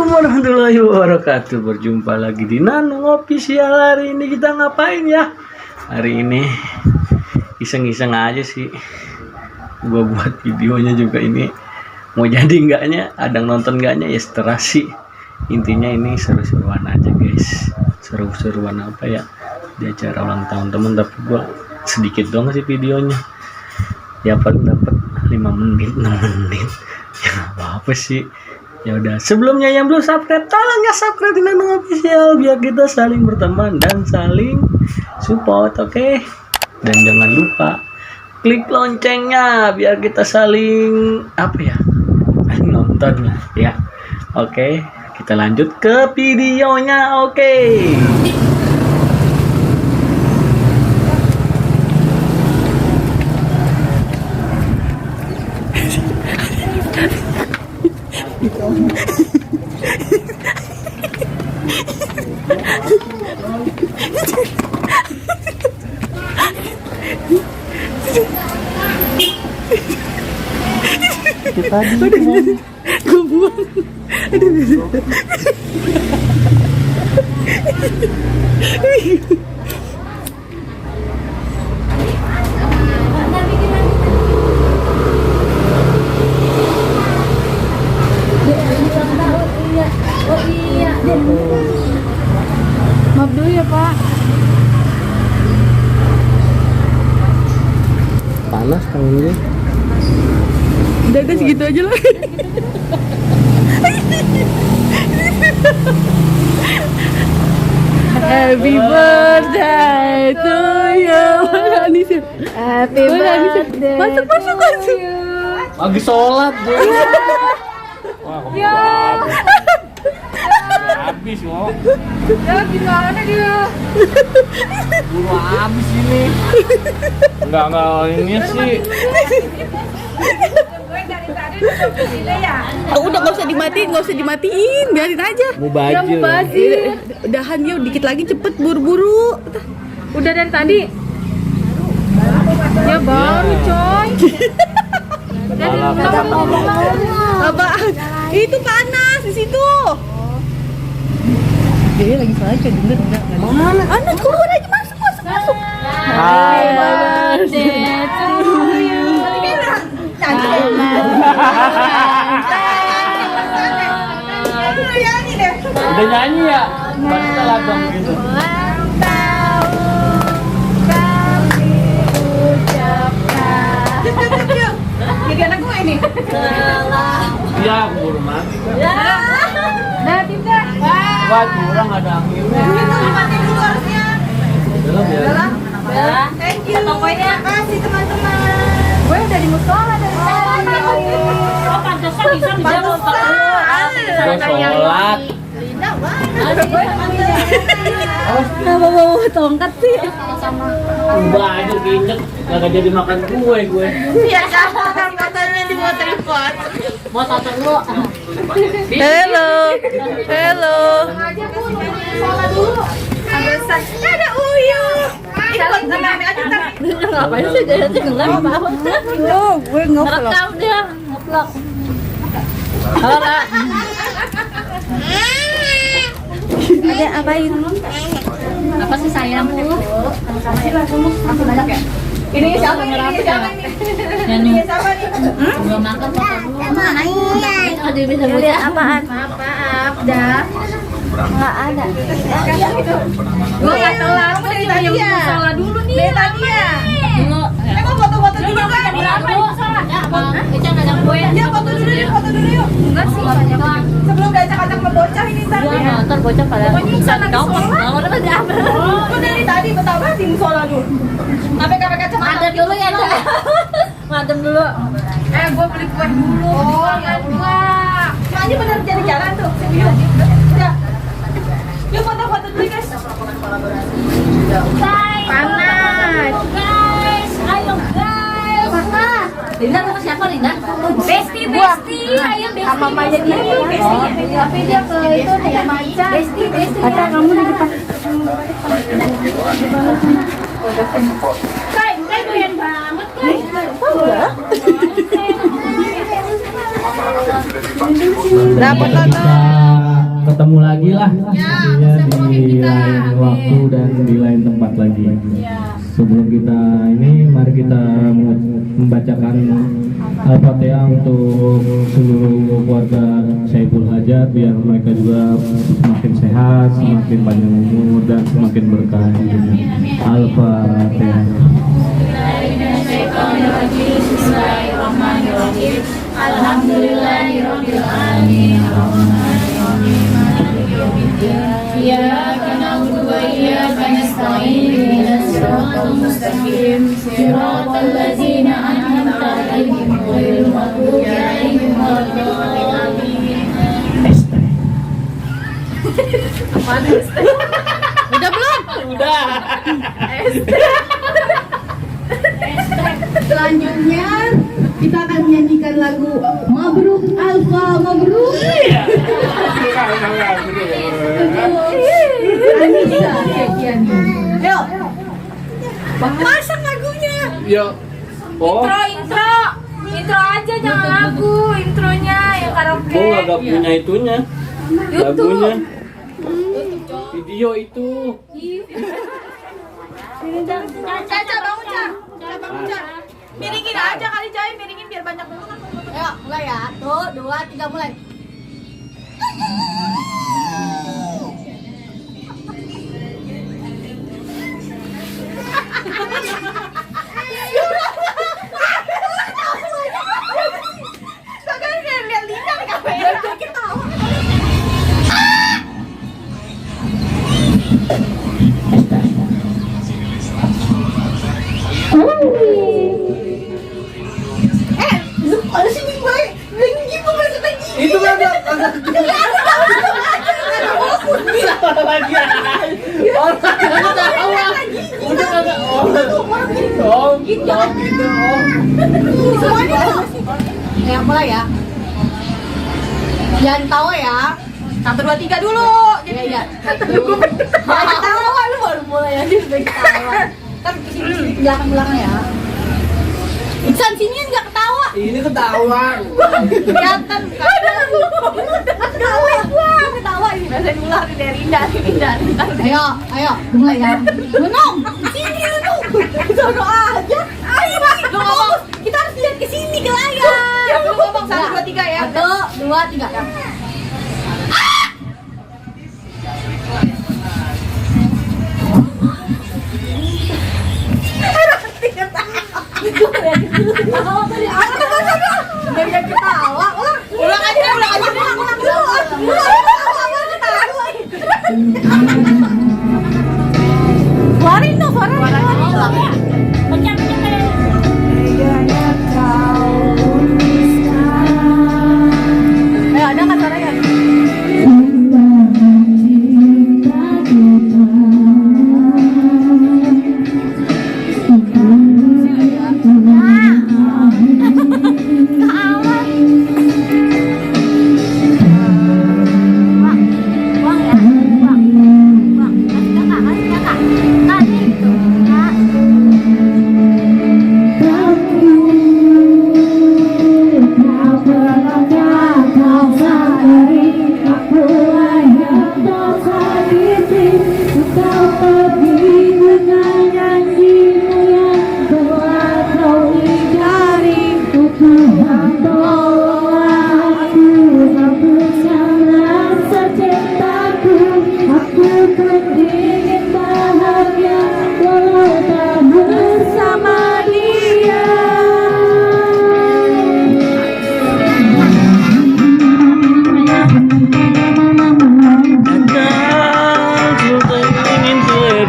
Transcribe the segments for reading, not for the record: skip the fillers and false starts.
Assalamualaikum warahmatullahi wabarakatuh. Berjumpa lagi di Nanung Official. Hari ini kita ngapain ya? Hari ini iseng-iseng aja sih. Gua buat videonya juga ini. Mau jadi enggaknya, ada nonton enggaknya ya seterah sih. Intinya ini seru-seruan aja guys. Seru-seruan apa ya? Di acara ulang tahun temen, tapi gua sedikit doang sih videonya. Ya paling dapat 5 menit, 6 menit. Ya apa sih. Ya udah, sebelumnya yang belum subscribe, tolong ya subscribe di Nanung Official biar kita saling berteman dan saling support, oke? Dan jangan lupa klik loncengnya biar kita saling saling nonton ya. Oke, kita lanjut ke videonya, oke? Tadi gue buang. Maaf dulu ya Pak. Panas tangannya. Udah segitu aja lah. Happy birthday to you. Happy birthday. Masuk. Lagi sholat gue. Wah, habis kok. Ya gimana dia? Buru habis ini. Enggak ini sih. Udah nggak usah dimatiin, biarin aja. Mau baju. Udahan ya, dikit lagi cepet buru-buru. Udah dari tadi. Ya baru coy. Apa? Itu panas di situ. Dia lagi salah kayak denger enggak? Mana? Anak keluar aja, masuk. Hai. Birthday to you. Udah nyanyi ya? Pasti lagu gitu. Ulang tahun kami ucapkan. Jadi anak gue ini. Iya, aku baru mati kan. Nah, tidak. Wah, kurang ada angin. Mati dulu harusnya. Udah biar. Thank you. Pokoknya kasih teman-teman. Gue udah di musola dari tadi. Oh, pantesan bisa dijawab Gue sholat. Bawa tongkat sih. Ubah aja keinget. Gak jadi makan gue. Iya, kan katanya di mau tripod. Mau tatang lo. Hello. Sholat dulu. Ada Uyu. Ikut ngelem aja ntar. Ngapain sih dia ngelem apa? Oh, gue nge-vlog. Rekam dia, nge-vlog. Halo, Kak. Ada apain? Apa sih sayang? Masih banyak ya? Ini siapa nih? Ini siapa nih? Belum makan foto dulu. Mana iya? Ada bisa lihat apaan? Maaf, dah. Enggak ada. Gua enggak telat, dari tadi ya. Salah dulu nih. Dari tadi ya. Dulu. Emang foto-foto dulu kan? Berapa ini salah? Ya, Bang. Eca ngajak gue. Ya, foto dulu yuk. Enggak sih. Sebelum diajak-ajak sama bocah ini ntar. Iya, ntar bocah pada. Pokoknya sana sholat. Udah kan diambil. Gua dari tadi betapa di musola dulu. Sampai pakai kacamata. Ngadem dulu ya, Cak. Ngadem dulu. Gua beli kue dulu. Oh, ya enggak. Makanya bener jadi jalan tuh. Yuk. Udah. Yuk foto-foto dulu guys. Panas. Guys, ayo guys. Panas. Linda sama siapa Linda? Besti. Ayo Besti. Sama Maya dia. Tapi dia ke itu tidak Maya. Besti. Ada kamu di depan. Kai doyan banget guys. Dapat tonton. ketemu lagi lah pastinya di lain waktu dan di lain tempat lagi. Sebelum kita ini, mari kita membacakan Al-Fatihah untuk seluruh keluarga Saiful Hajat biar mereka juga semakin sehat, semakin panjang umur dan semakin berkah hidupnya. Al-Fatihah. Alhamdulillahirabbil alamin. Iyyaka na'budu wa iyyaka nasta'in. Ihdinas siratal mustaqim. Siratal ladzina an'amta 'alaihim ghairil maghdubi 'alaihim waladdallin. Udah belum? Udah. Selanjutnya kita akan menyanyikan lagu Mabruk Alfa Mabruk. Anissa Kiani. Ayo. Pasang lagunya. Yo. Oh. Intro aja, jangan lagu. Intronya yang karaoke. Oh, nggak punya itunya. Lagunya. Video itu. Caca bangun, Ca. Miringin aja kali, Jai. Miringin biar banyak dulu. Ayo, mulai ya. Tuh, 2, 3 mulai. Itu kan agak lagi. Orang ketawa. Udah kagak. Oh, gitu. Semuanya ya, mulai ya. Jangan tahu ya. 1, 2, 3 dulu. Iya, iya. Jangan tawa lu baru mulai aja udah ketawa. Kan kesini belakang-belakang ya. Iksan sini enggak ketawa. Ini ketawa. Kelihatan kan. Ketawa ini. Rasain ulang nih dari Indah. Ayo, mulai ya. Benong, sini lu. Sono aja. Ayo, lu ngomong. Kita harus lihat ke sini ke layar. Ya, lu ngomong 1, 2, 3 ya. 1, 2, 3. Ulang aja. Keluarin dong suaranya. Ayo, ada nggak suaranya?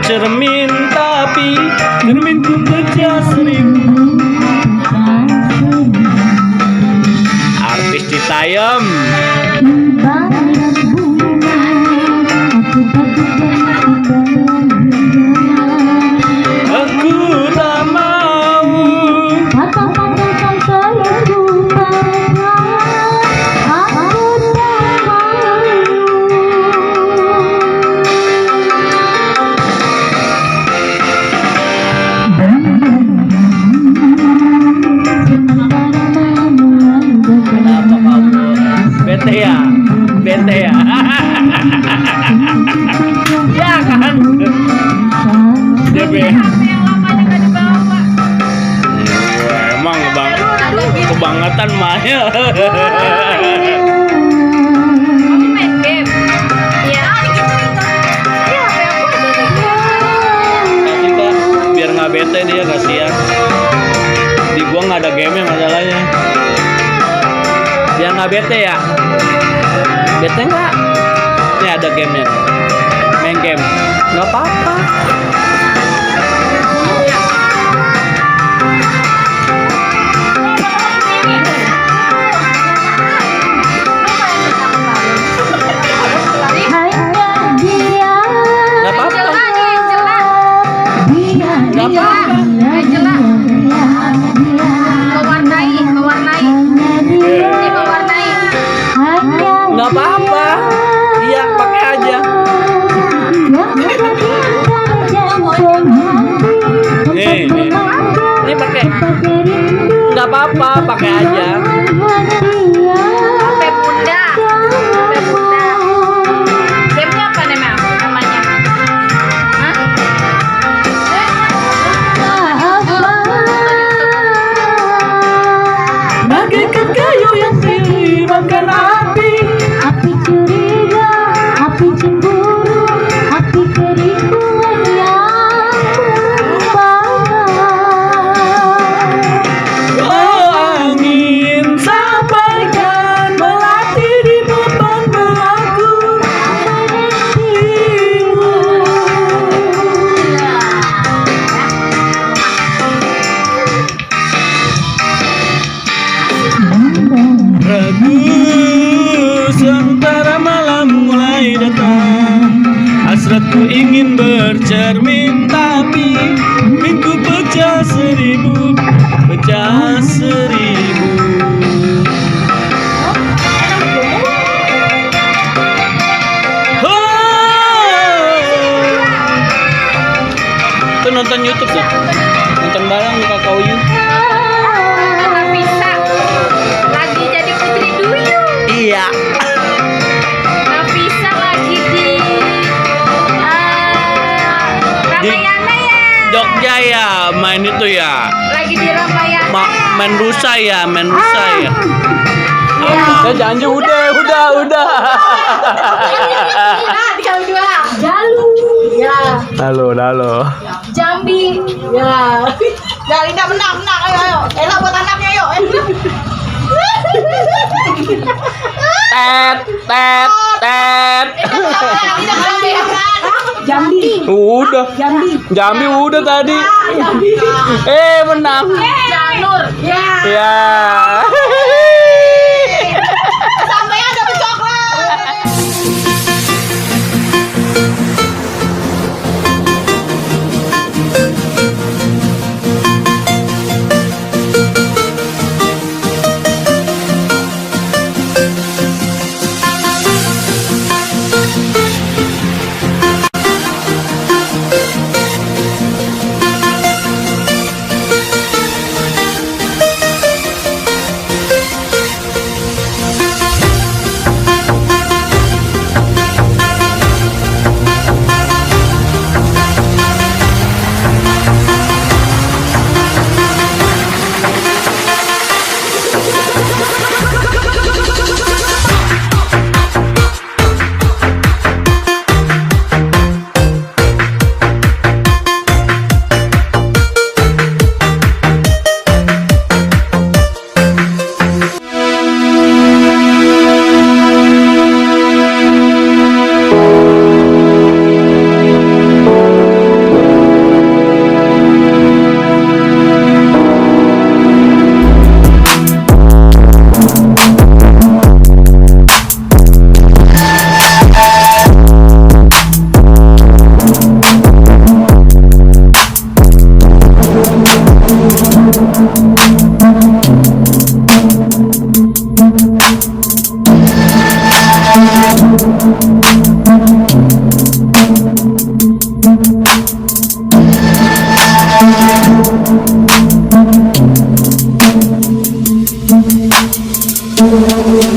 Cermin tapi cerminku pecah seribu. Artis Citayam. Aku tak mau. Kenapa kamu? keringetan Maya. Kamu main game? Iya. Iya, HP aku ada nih. Kasih Kak, biar nggak bete dia, kasihan. Di gua nggak ada game masalahnya. Biar nggak bete ya. Bete nggak? Ini ada gamenya. Main game. Nggak apa-apa. Nggak apa-apa. Nggak apa-apa. Nggak apa-apa. Iya, pakai aja. Nih. Ini pakai. Nggak apa-apa, pakai aja. HP bunda. HP bunda. Gamenya apa namanya? Hah? Bagaikan kayu yang dimakan api. Api curiga, api cemburu, api kerinduan yang membara. Angin sampaikan melati di beban belaku. Ragu sementara malam mulai datang. Hasratku ingin bercermin, tapi minggu pecah seribu. Tuh nonton YouTube tuh. Nonton bareng di Kakao You. Nafisa lagi jadi putri duyung. Iya. Nafisa lagi di Ramayana ya. Jogja ya, main itu ya. Lagi di Ramayana. Main rusa ya. Ya janji udah. Nah, tinggal dua. Jalu. Ya. Halo. Jambi. Ya. Ya, Linda menang. Ayo. Ella buat anaknya, yuk. Tet. Jambi. Udah. Jambi udah tadi. Menang. Janur. Ya. Ya. Sampai ada coklat. Thank you.